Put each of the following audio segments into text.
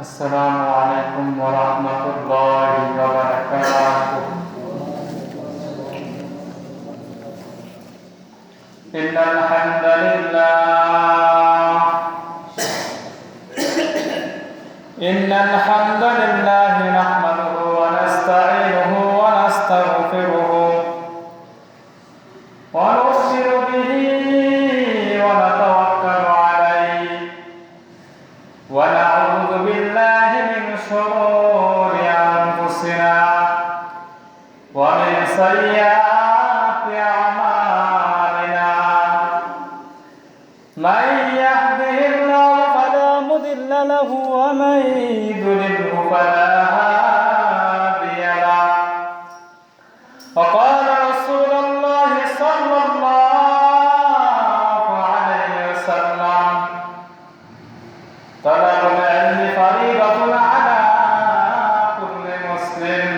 السلام عليكم ورحمة الله وبركاته. إن الحمد لله نحمده ونستعينه ونستغفره ونؤمن به ونتوكل عليه ونعوذ بالله من شرور أنفسنا ومن سيئات أعمالنا من يهده الله فلا مضل له ومن يضلله فلا هادي له وقال رسول الله صلى الله عليه وسلم طلب العلم فريضة على كل مسلم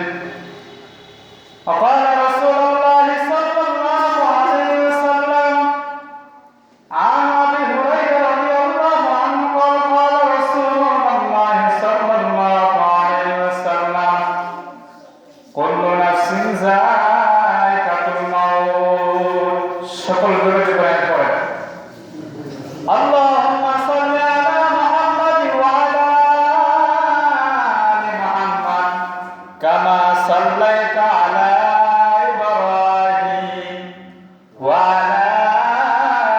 وقال رسول الله صلى الله عليه وسلم عن أبي هريرة رضي الله عنه قال قال رسول الله صلى الله عليه وسلم كل نفس ذائقة الموت সকল জোরে বয়ান করেন اللهم صل على محمد وعلى آل محمد كما صليت على إبراهيم وعلى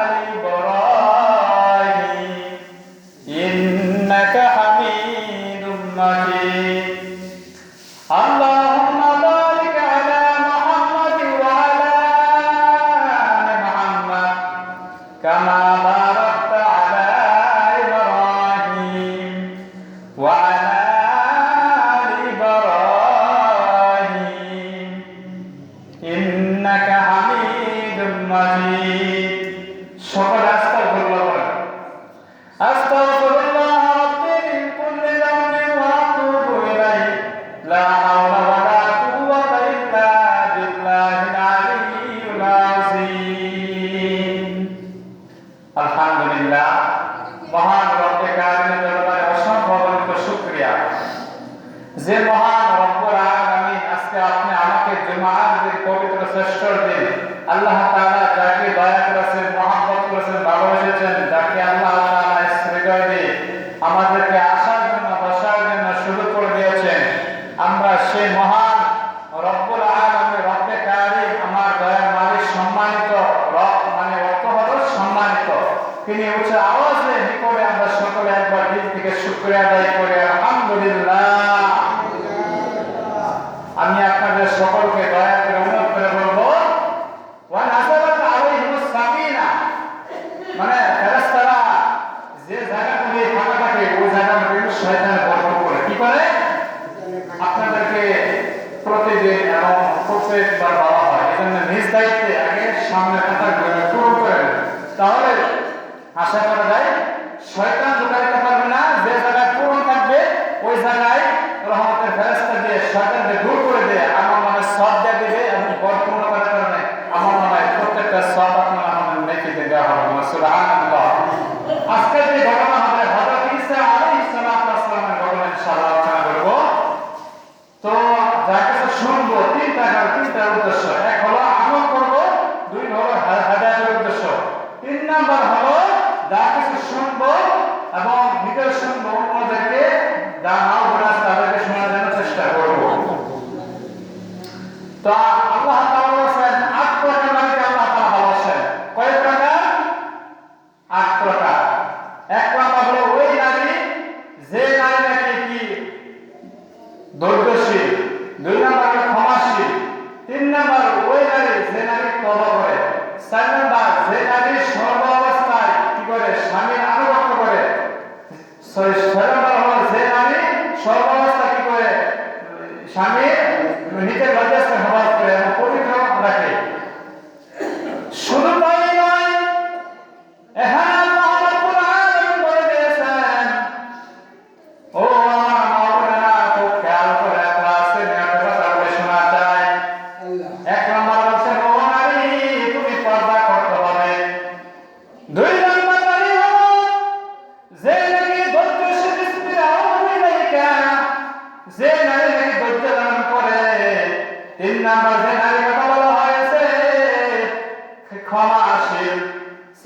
آل إبراهيم إنك حميد مجيد اللهم بارك على محمد وعلى آل محمد كما باركت على إبراهيم وعلى آل إبراهيم إنك حميد مجيد সকল আস্তাগফিরুল্লাহ আস্তাগফিরুল্লাহ রাব্বি মিন কুল্লি যামবিন ওয়া আতুবু ইলাইহি লা হাওলা ওয়া লা কুওয়াতা ইল্লা বিল্লাহিল আলিয়্যিল আযীম আলহামদুলিল্লাহ মহান রব্বে কারিমের দরবারে অসংখ্য শুকরিয়া যে মহান রব্বুল আলামিন আজকে আপনি আমাকে জুমার দিন পবিত্র শ্রেষ্ঠ দিন আল্লাহ তাআলা যাকে দয়া করেছেন মহব্বত করেছেন ভালোবেসেছেন যাকে আল্লাহ তাআলা হৃদয় দিয়ে আমাদেরকে আসার জন্য বসার জন্য শুরু করে দিয়েছেন আমরা সেই মহান রব্বুল আলামিন রব্বে কারিম আমার দয়ার মালিক সম্মানিত রব মানে অর্থ হলো সম্মানিত তিনি উচ্চ আওয়াজে নিকটে আমরা সকলে একবার দিল থেকে শুকরিয়া আদায় করি আলহামদুলিল্লাহ আমি আপনাদের সকলকে দয়া করে অনুরোধ করে বলবো ওয়া নাযালাত আলাইহিমুস সাকিনা মানে ফেরেশতারা যে জায়গাগুলি ফাঁকা থাকে ওই জায়গাগুলি শয়তান বরকত করে কি করে আপনাদেরকে প্রতিদিন এবং প্রত্যেকবার বলা হয় এজন্য নিজ দায়িত্বে আগে সামনে কথা পূরণ করে তাহলে আশা করা যায় শয়তান ঢুকাইতে পারবে না যে জায়গায় পূরণ থাকবে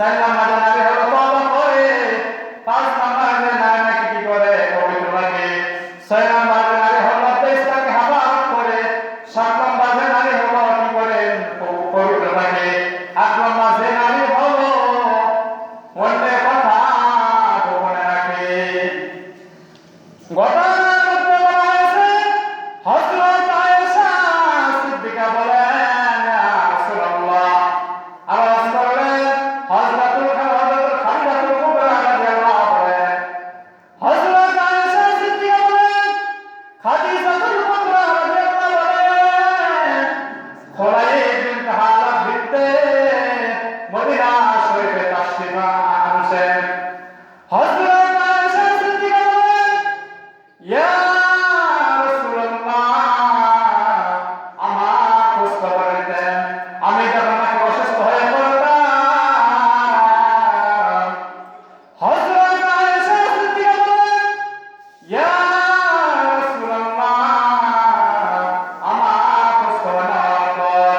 4 নাম্বারে নারী হলো তওবা করে, 5 নাম্বারে নারী কি করে পবিত্র লাগে, 6 নাম্বারে নারী হলো ইসলামকে হেফাজত করে, 7 নাম্বারে নারী হলো কি করে পবিত্র থাকে, 8 নাম্বারে নারী হলো অন্যের কথা গোপনে রাখে। ঘটনার মধ্যে বলা হয়েছে হযরত আয়েশা সিদ্দিকা বলেন, ইয়া রাসূলুল্লাহ, আওয়াজ করলেন হযরতুল খালিদাতুল কুবরা রাদিয়াল্লাহু বলেন, হযরত আয়েশা সিদ্দিকা বলেন, খাদিজাতুল কুবরা রাদিয়াল্লাহু বলেন, খুলাইব বিনত হালাব বিনতে মদিনা শরীফে তাশরিফ আনছেন। হযরত আয়েশা সিদ্দিকা বলেন, ইয়া রাসূলুল্লাহ, আমার খোঁজ খবর নিতেন, আমি যখন নাকি অসুস্থ হয়ে পড়তাম। হযরত আয়েশা সিদ্দিকা বলেন, ইয়া রাসূলুল্লাহ, আমার খোঁজ খবর নেওয়ার পর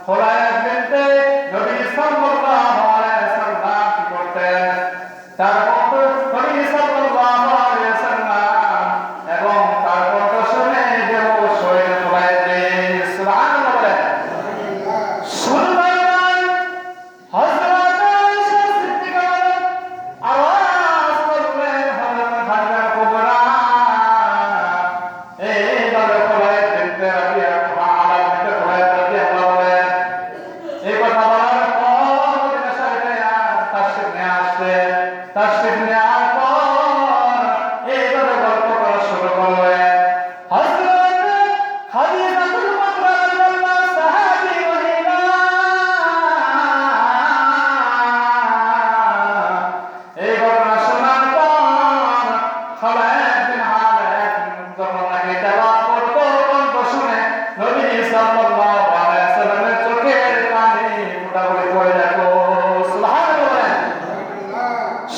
খুলাইব বিনতে নবী সাল্লাল্লাহু আলাইহি ওয়াসাল্লাম কি করতেন, তার বন্ধু নবী সাল্লাল্লাহু আলাইহি ওয়াসাল্লাম এবং তার কণ্ঠ শুনে বেহুশ হয়ে পড়ে যায়। সুবহানাল্লাহ বলেন। শুধু তাই নয়, হযরত আয়েশা সিদ্দিকা বলেন, আওয়াজ করলেন হযরত খাদিজা কুবরা, এইভাবে খুলাইব বিনতে রাদিয়াল্লাহু আনহা বিনতে খুলাইব রাদিয়াল্লাহু বলেন, এই কথা বলার পর মদিনা শরীফে তাশরিফ নিয়ে আসলেন। তাশরিফ নেওয়ার পর এইভাবে গল্প করা শুরু করলেন। হযরত খাদিজাতুল কুবরা রাদিয়াল্লাহু সাহাবী মহিলা, এই ঘটনা শোনার পর খালায়েব বিন হালাব যখন নাকি তেলাওয়াত করতো, কণ্ঠ শুনে নবী সাল্লাল্লাহু আলাইহি ওয়াসাল্লামের চোখের পানি ফুটাফুটি পড়ে যেত। সুবহানাল্লাহ বলেন।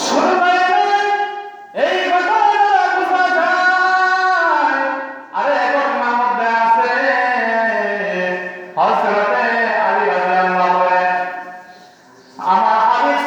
শুধু তাই নয়, এই ঘটনাটা বোঝা যায় আরে ঘটনার মধ্যে আছে হযরতে আলী রাদিয়াল্লাহু বলেন, আমার হাবিব